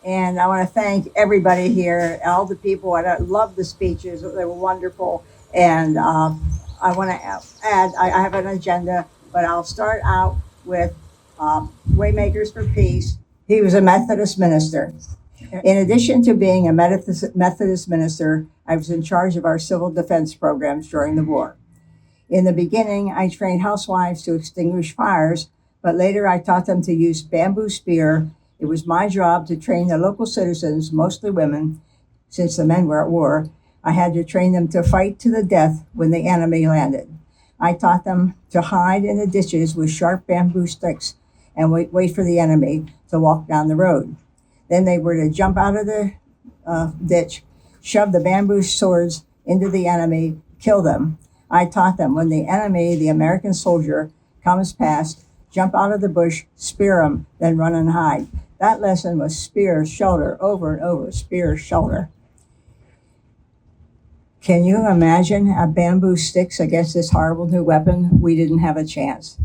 And I want to thank everybody here, all the people. I love the speeches; they were wonderful. And I want to add, I have an agenda, but I'll start out with Waymakers for Peace. He was a Methodist minister. In addition to being a Methodist minister, I was in charge of our civil defense programs during the war. In the beginning, I trained housewives to extinguish fires, but later I taught them to use bamboo spear. It was my job to train the local citizens, mostly women, since the men were at war. I had to train them to fight to the death when the enemy landed. I taught them to hide in the ditches with sharp bamboo sticks and wait for the enemy to walk down the road. Then they were to jump out of the ditch, shove the bamboo swords into the enemy, kill them. I taught them when the enemy, the American soldier, comes past, jump out of the bush, spear him, then run and hide. That lesson was spear, shoulder, over and over, spear, shoulder. Can you imagine a bamboo sticks against this horrible new weapon? We didn't have a chance.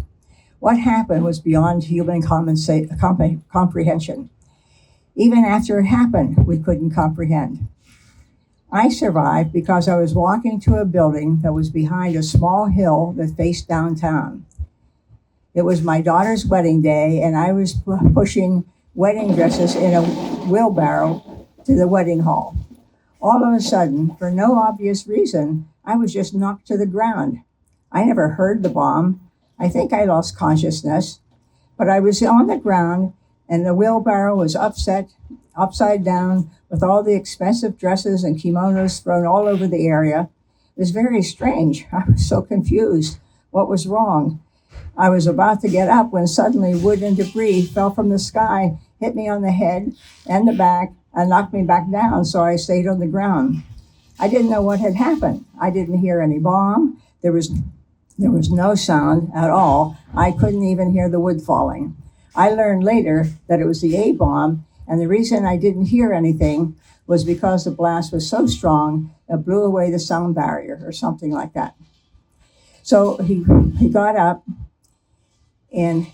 What happened was beyond human comprehension. Even after it happened, we couldn't comprehend. I survived because I was walking to a building that was behind a small hill that faced downtown. It was my daughter's wedding day, and I was pushing wedding dresses in a wheelbarrow to the wedding hall. All of a sudden, for no obvious reason, I was just knocked to the ground. I never heard the bomb. I think I lost consciousness, but I was on the ground, and the wheelbarrow was upside down, with all the expensive dresses and kimonos thrown all over the area. It was very strange. I was so confused. What was wrong? I was about to get up when suddenly wood and debris fell from the sky, hit me on the head and the back, and knocked me back down, so I stayed on the ground. I didn't know what had happened. I didn't hear any bomb. There was no sound at all. I couldn't even hear the wood falling. I learned later that it was the A-bomb, and the reason I didn't hear anything was because the blast was so strong it blew away the sound barrier or something like that. So he got up and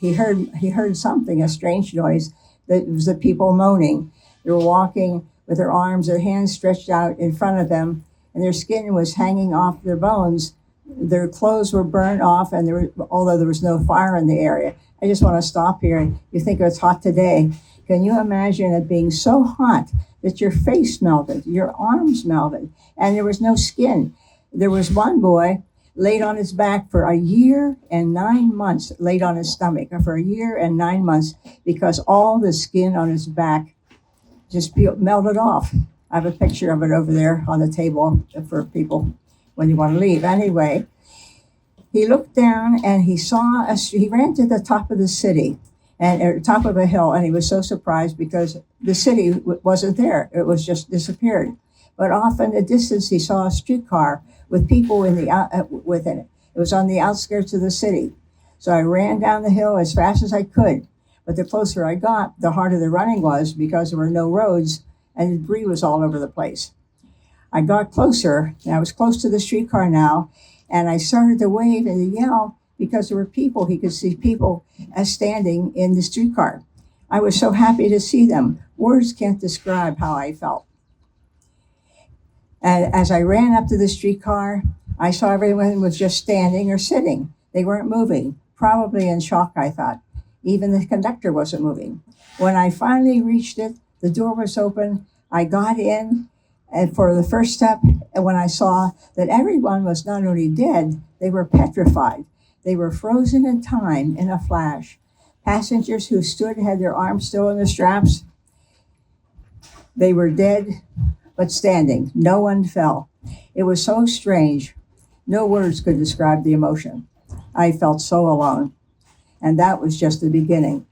he heard something, a strange noise. That was the people moaning. They were walking with their arms, their hands stretched out in front of them, and their skin was hanging off their bones. Their clothes were burned off, and although there was no fire in the area. I just want to stop here. You think it's hot today. Can you imagine it being so hot that your face melted, your arms melted, and there was no skin? There was one boy laid on his back for a year and 9 months, laid on his stomach for a year and 9 months because all the skin on his back just melted off. I have a picture of it over there on the table for people when you want to leave. Anyway, he looked down and he ran to the top of the city and top of a hill, and he was so surprised because the city wasn't there. It was just disappeared. But off in the distance, he saw a streetcar with people within it. It was on the outskirts of the city. So I ran down the hill as fast as I could. But the closer I got, the harder the running was because there were no roads and debris was all over the place. I got closer, and I was close to the streetcar now, and I started to wave and to yell because there were people. He could see people standing in the streetcar. I was so happy to see them. Words can't describe how I felt. And as I ran up to the streetcar, I saw everyone was just standing or sitting. They weren't moving, probably in shock, I thought. Even the conductor wasn't moving. When I finally reached it, the door was open. I got in, and for the first step, and when I saw that everyone was not only dead, they were petrified. They were frozen in time in a flash. Passengers who stood had their arms still in the straps. They were dead, but standing. No one fell. It was so strange. No words could describe the emotion. I felt so alone. And that was just the beginning.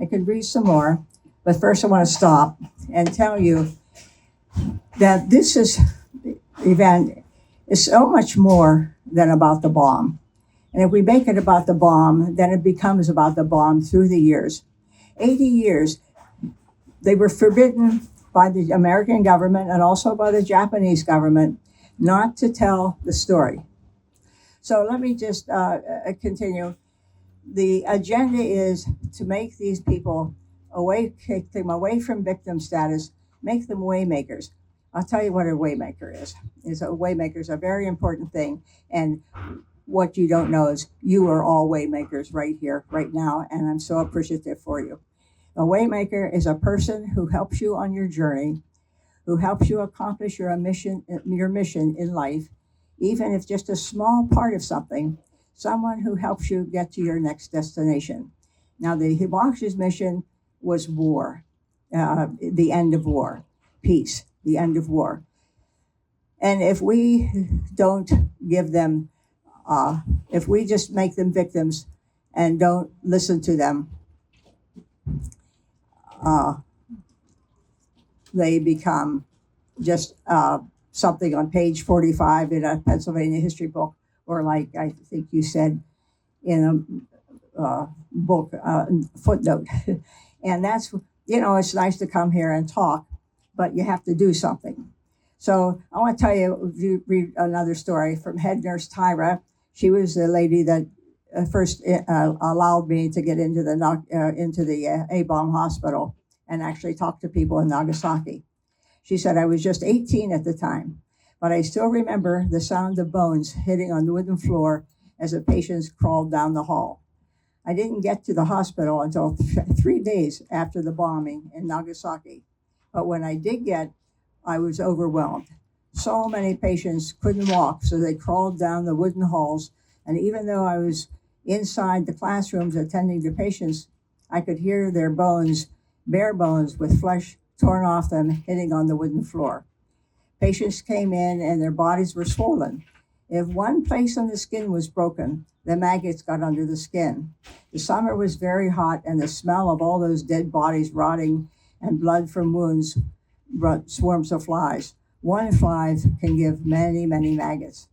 I could read some more, but first I want to stop and tell you that this event is so much more than about the bomb. And if we make it about the bomb, then it becomes about the bomb through the years. 80 years, they were forbidden by the American government and also by the Japanese government not to tell the story. So let me just continue. The agenda is to make these people take them away from victim status, make them waymakers. I'll tell you what a waymaker is. A waymaker is a very important thing, and what you don't know is you are all waymakers right here, right now, and I'm so appreciative for you. A waymaker is a person who helps you on your journey, who helps you accomplish your mission in life, even if just a small part of something, someone who helps you get to your next destination. Now, the Hibakushi's mission was war, the end of war, peace, the end of war. And if we don't give them, if we just make them victims and don't listen to them, they become just something on page 45 in a Pennsylvania history book, or like I think you said in a book footnote. And that's, it's nice to come here and talk, but you have to do something. So I want to tell you, read another story from head nurse Tyra. She was the lady that first allowed me to get into the A-bomb hospital and actually talk to people in Nagasaki. She said, I was just 18 at the time, but I still remember the sound of bones hitting on the wooden floor as the patients crawled down the hall. I didn't get to the hospital until 3 days after the bombing in Nagasaki. But when I did I was overwhelmed. So many patients couldn't walk, so they crawled down the wooden halls. And even though I was inside the classrooms attending to patients, I could hear their bones, bare bones with flesh torn off them, hitting on the wooden floor. Patients came in and their bodies were swollen. If one place on the skin was broken, the maggots got under the skin. The summer was very hot, and the smell of all those dead bodies rotting and blood from wounds brought swarms of flies. One fly can give many, many maggots.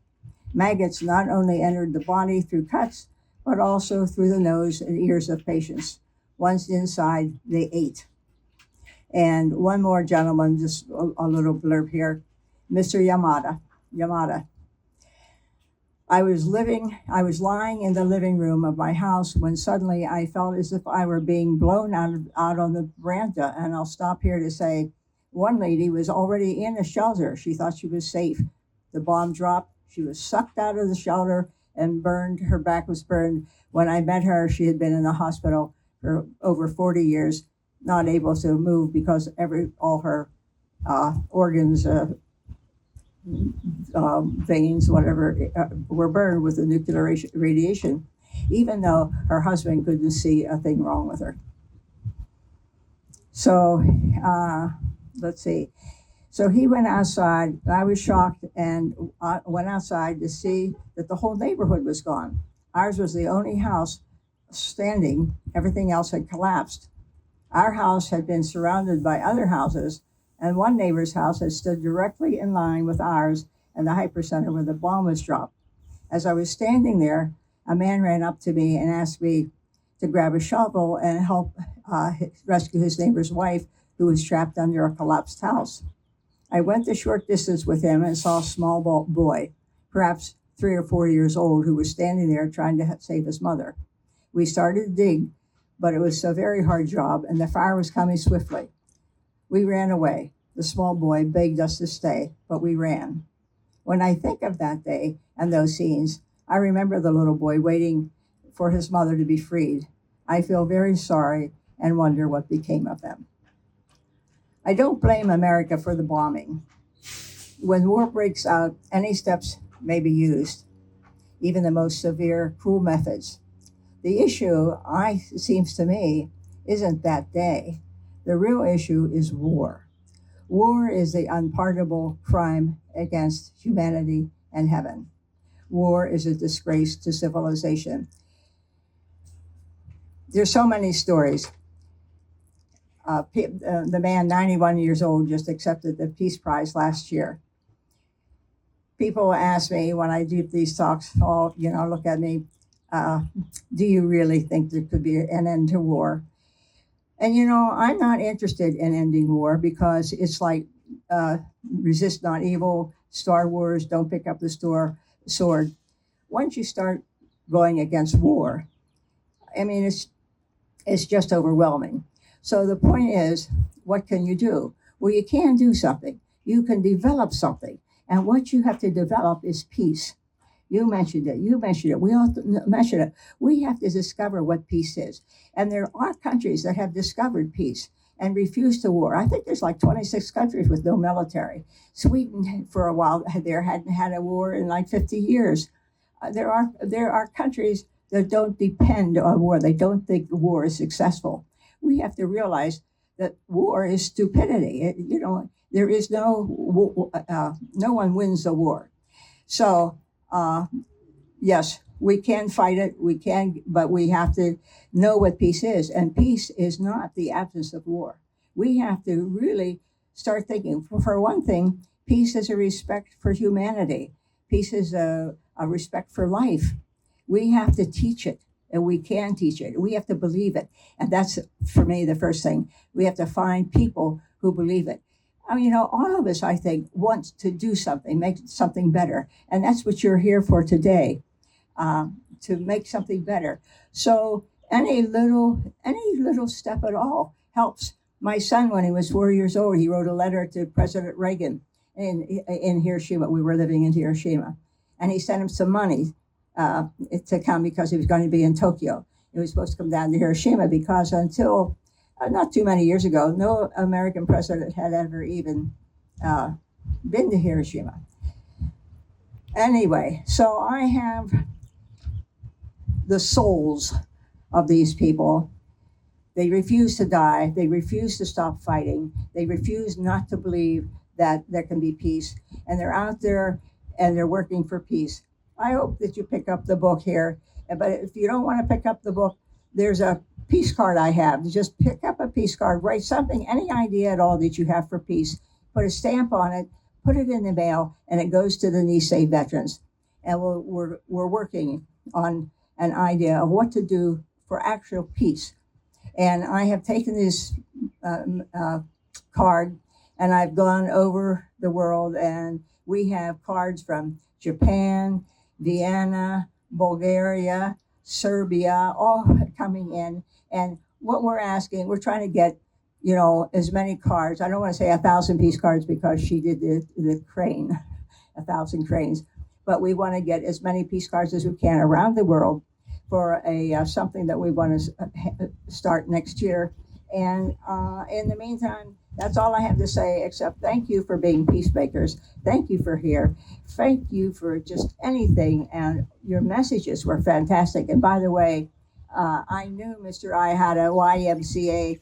Maggots not only entered the body through cuts, but also through the nose and ears of patients. Once inside, they ate. And one more gentleman, just a little blurb here, Mr. Yamada. I was lying in the living room of my house when suddenly I felt as if I were being blown out on the veranda. And I'll stop here to say, one lady was already in a shelter. She thought she was safe. The bomb dropped. She was sucked out of the shelter and burned. Her back was burned. When I met her, she had been in the hospital for over 40 years, not able to move because all her organs, veins, whatever, were burned with the nuclear radiation, even though her husband couldn't see a thing wrong with her. So let's see. So he went outside. I was shocked and went outside to see that the whole neighborhood was gone. Ours was the only house standing. Everything else had collapsed. Our house had been surrounded by other houses, and one neighbor's house had stood directly in line with ours and the hypercenter where the bomb was dropped. As I was standing there, a man ran up to me and asked me to grab a shovel and help rescue his neighbor's wife, who was trapped under a collapsed house. I went the short distance with him and saw a small boy, perhaps 3 or 4 years old, who was standing there trying to save his mother. We started to dig, but it was a very hard job, and the fire was coming swiftly. We ran away. The small boy begged us to stay, but we ran. When I think of that day and those scenes, I remember the little boy waiting for his mother to be freed. I feel very sorry and wonder what became of them. I don't blame America for the bombing. When war breaks out, any steps may be used, even the most severe, cruel methods. The issue, it seems to me, isn't that day. The real issue is war. War is the unpardonable crime against humanity and heaven. War is a disgrace to civilization. There's so many stories. The man, 91 years old, just accepted the Peace Prize last year. People ask me when I do these talks, look at me, do you really think there could be an end to war? And I'm not interested in ending war because it's like resist not evil, Star Wars, don't pick up the sword. Once you start going against war, I mean, it's just overwhelming. So the point is, what can you do? Well, you can do something. You can develop something. And what you have to develop is peace. You mentioned it. You mentioned it. We all mentioned it. We have to discover what peace is. And there are countries that have discovered peace and refused to war. I think there's like 26 countries with no military. Sweden, for a while, there hadn't had a war in like 50 years. There are countries that don't depend on war. They don't think war is successful. We have to realize that war is stupidity. There is no one wins a war. So yes, we can fight it. We can, but we have to know what peace is. And peace is not the absence of war. We have to really start thinking. For one thing, peace is a respect for humanity. Peace is a respect for life. We have to teach it, and we can teach it. We have to believe it. And that's, for me, the first thing. We have to find people who believe it. All of us, I think, want to do something, make something better. And that's what you're here for today, to make something better. So any little step at all helps. My son, when he was 4 years old, he wrote a letter to President Reagan in Hiroshima. We were living in Hiroshima. And he sent him some money to come because he was going to be in Tokyo. He was supposed to come down to Hiroshima because until not too many years ago, no American president had ever even been to Hiroshima. Anyway, so I have the souls of these people. They refuse to die. They refuse to stop fighting. They refuse not to believe that there can be peace. And they're out there and they're working for peace. I hope that you pick up the book here. But if you don't want to pick up the book, there's a peace card I have. Just pick up a peace card, write something, any idea at all that you have for peace, put a stamp on it, put it in the mail, and it goes to the Nisei veterans. And we're working on an idea of what to do for actual peace. And I have taken this card and I've gone over the world, and we have cards from Japan, Vienna, Bulgaria, Serbia, all coming in. And what we're asking, we're trying to get, as many cards. I don't want to say 1,000 peace cards because she did the crane, 1,000 cranes. But we want to get as many peace cards as we can around the world for something that we want to start next year. And in the meantime, that's all I have to say, except thank you for being peacemakers. Thank you for here. Thank you for just anything. And your messages were fantastic. And by the way, I knew Mr. I had a YMCA.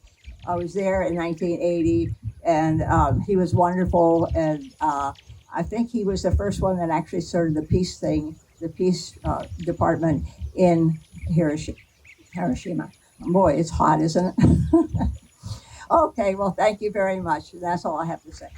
I was there in 1980, and he was wonderful. And I think he was the first one that actually started the peace department in Hiroshima. Boy, it's hot, isn't it? Okay, well, thank you very much. That's all I have to say.